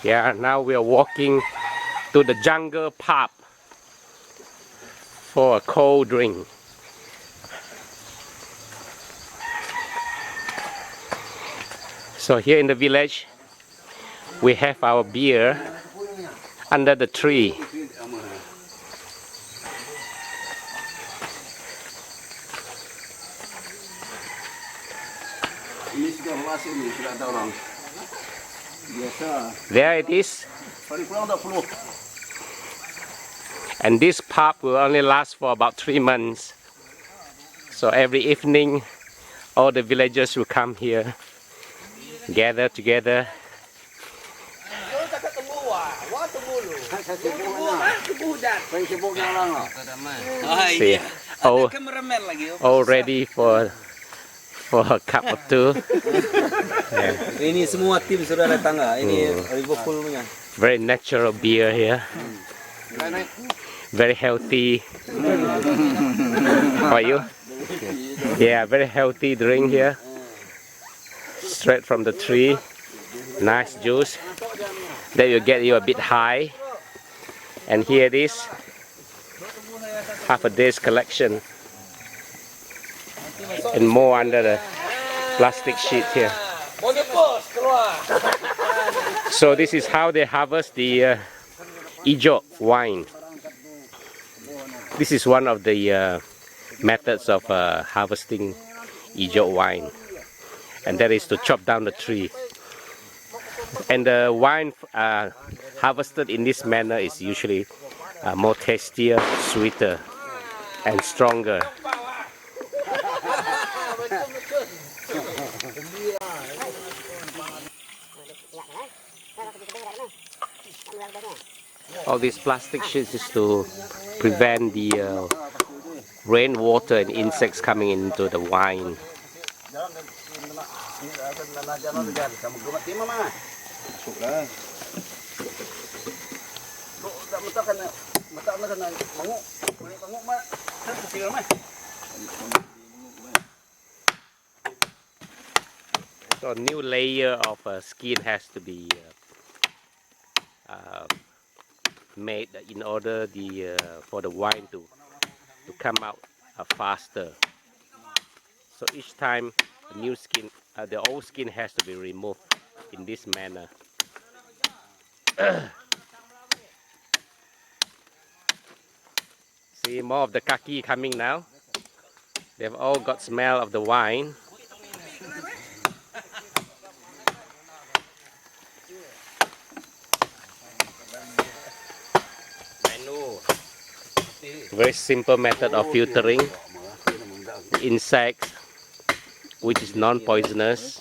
Yeah, now we are walking to the jungle pub for a cold drink. So here in the village, we have our beer under the tree. There it is. And this pub will only last for about 3 months. So every evening, all the villagers will come here, gather together. See, all ready for a cup or two. Yeah. Ini semua tim sudah datang nggak? Ini Liverpool punya. Very natural beer here. Very healthy. How are you? Yeah, very healthy drink here. Straight from the tree. Nice juice. That will get you a bit high. And here it is. Half a day's collection. And more under the plastic sheet here. So this is how they harvest the Ijok wine. This is one of the methods of harvesting Ijok wine, and that is to chop down the tree. And the wine harvested in this manner is usually more tastier, sweeter, and stronger. All these plastic sheets is to prevent the rainwater and insects coming into the wine. So a new layer of skin has to be made in order for the wine to come out faster. So each time the new skin, the old skin has to be removed in this manner. See, more of the kaki coming now. They've all got smell of the wine. Very simple method of filtering insects, which is non-poisonous.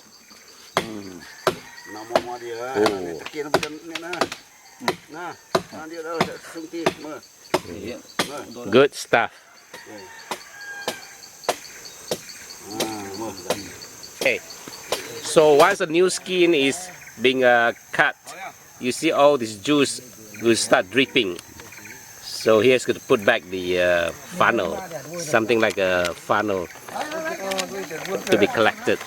Good stuff. Okay, so once the new skin is being cut, you see all this juice will start dripping. So here's going to put back the funnel, something like a funnel to be collected.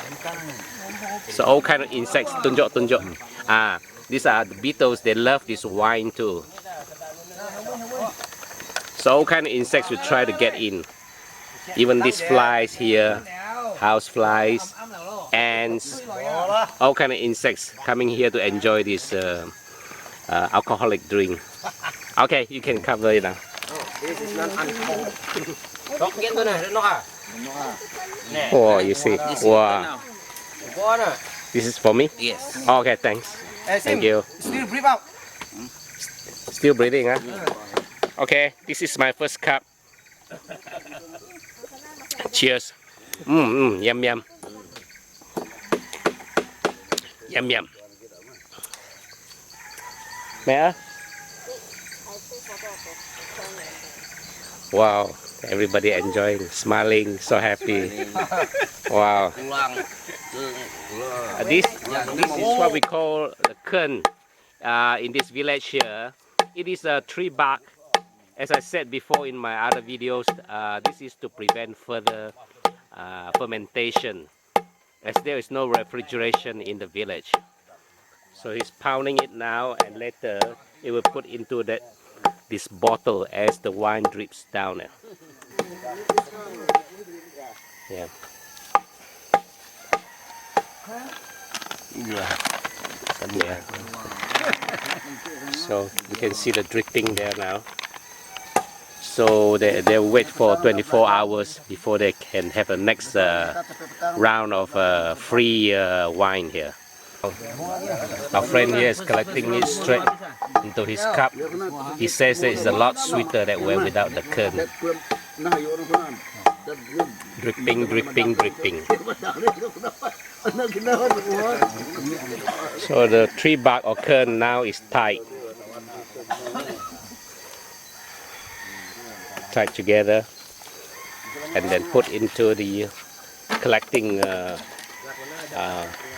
So all kind of insects, tunjuk. These are the beetles. They love this wine too. So all kind of insects will try to get in. Even these flies here, house flies, ants, all kind of insects coming here to enjoy this alcoholic drink. Okay, you can cover it now. Oh, you see. Wow. This is for me? Yes. Okay, thanks. Thank you. Still breathe out. Still breathing, huh? Okay, this is my first cup. Cheers. Yum yum. Yum yum. Mẹ? Wow, everybody enjoying, smiling, so happy. Wow. This is what we call the kern in this village here. It is a tree bark. As I said before in my other videos, this is to prevent further fermentation, as there is no refrigeration in the village. So he's pounding it now, and later it will put into this bottle as the wine drips down there. Yeah. Yeah. So you can see the dripping there now. So they'll wait for 24 hours before they can have a next round of free wine here. Our friend here is collecting it straight into his cup. He says that it's a lot sweeter that way without the kernel. Dripping, dripping, dripping. So the tree bark or kernel now is tied together and then put into the collecting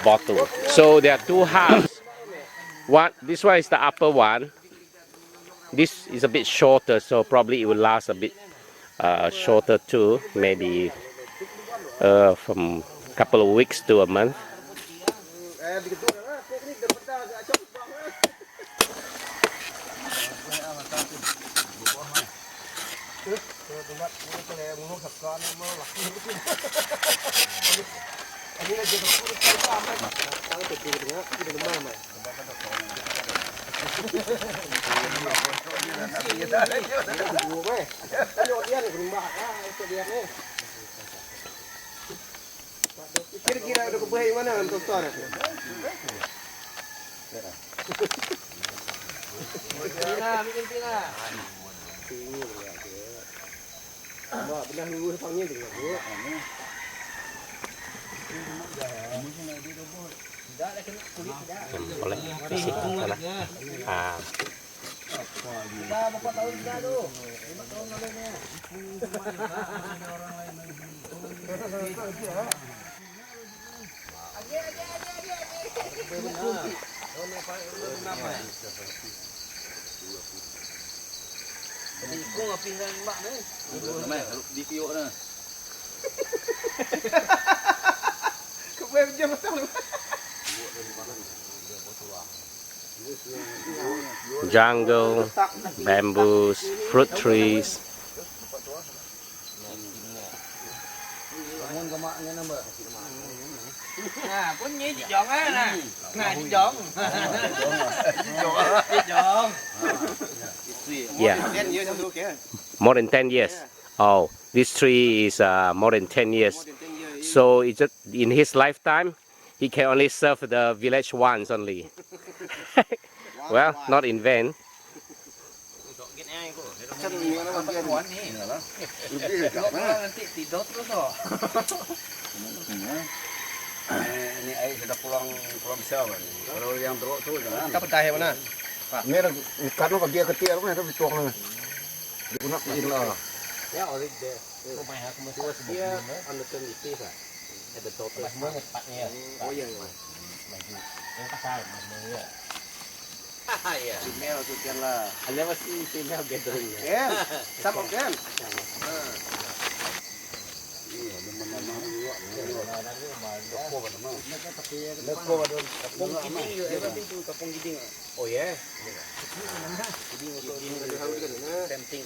bottle. So there are two halves. This one is the upper one. This is a bit shorter, so probably it will last a bit shorter too, maybe from a couple of weeks to a month. Kira-kira ada kebaik mana untuk tuan? Benar minggu depannya dengan bu. Boleh di situ sana. Berapa tahun sudah tu? 5 tahun lalunya. Jadi kau ngapain dengan mak ni? Di tiok na. Kau dia betul lu. Jungle, bamboos, fruit trees. Nah, pun nhí chị Dọn á nè. Nè chị Dọn. Chị Dọn. Yeah. More than 10 years. Oh, this tree is more than 10 years. So it's just, in his lifetime, he can only serve the village once only. Well, not in vain. Ini air sudah pulang besar kan. Kalau yang teruk tu jangan. Kau percaya mana? Ni ikan apa dia kecil apa tu tuang ni. Digunakan lah. Ya, already there. Kau main aku mesti was dia on the 25th ah. At the top. Mas mo ngepatnya. Oh iya. Yang kasar mas mo ya. Ya. Female tu kan lah. I never see female gathering. Kan? Some of them. Kampung Giding. Oh ya. Giding tempting.